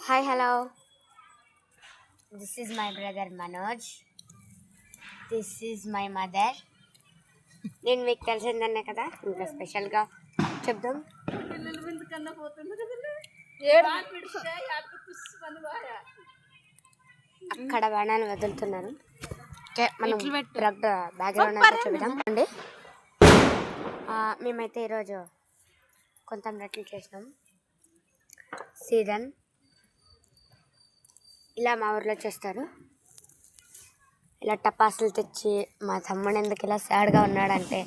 Hi, hello. This is my brother Manoj. This is my mother. నేను మీకు తెలిసిందనే కదా ఇంకా స్పెషల్గా చెప్దాం. అక్కడ బాణాలు వదులుతున్నారు. మనం బ్యాక్గ్రౌండ్ అంతా చూద్దాం అండి. మేమైతే ఈరోజు కొంత రెట్లు చేసినాం. సీజన్ ఇలా మా ఊర్లో చేస్తారు. ఇలా టపాసులు తెచ్చి మా తమ్ముడు ఎందుకు ఇలా సాడ్గా ఉన్నాడంటే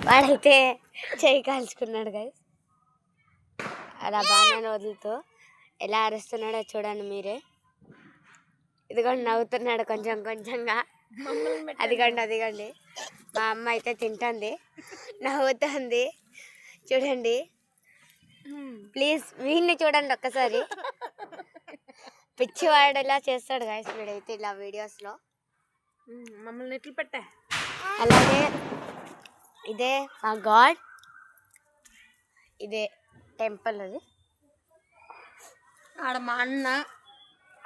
వాడైతే చేయి కాల్చుకున్నాడు గైస్. అలా బాణాలు వదులుతూ ఎలా అరుస్తున్నాడో చూడండి మీరే. ఇదిగోండి నవ్వుతున్నాడు కొంచెం కొంచెంగా. అదిగోండి మా అమ్మ అయితే తింటుంది, నవ్వుతుంది చూడండి. ప్లీజ్ వీడిని చూడండి ఒక్కసారి. పిచ్చివాడేలా చేస్తాడు గైస్ వీడైతే ఇలా వీడియోస్లో. మమ్మల్ని ఎట్లు పెట్టా. అలాగే ఇదే మా గాడ్, ఇదే టెంపుల్. అది ఆడ మా అన్న,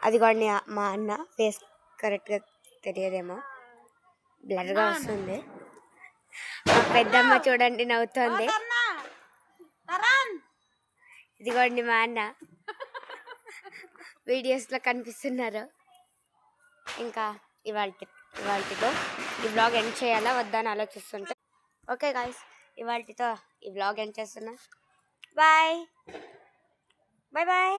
అదిగోండి మా అన్న. ఫేస్ కరెక్ట్గా తెలియదేమో, బ్లర్గా వస్తుంది. మా పెద్దమ్మ చూడండి నవ్వుతుంది. ఇదిగోండి మా అన్న వీడియోస్లో కనిపిస్తున్నారు. ఇంకా ఇవాళతో ఈ బ్లాగ్ ఎండ్ చేయాలా వద్దా అని ఆలోచిస్తుంటే, ఓకే గాయ్స్ ఇవాళతో ఈ బ్లాగ్ ఎండ్ చేస్తున్నా. Bye bye bye.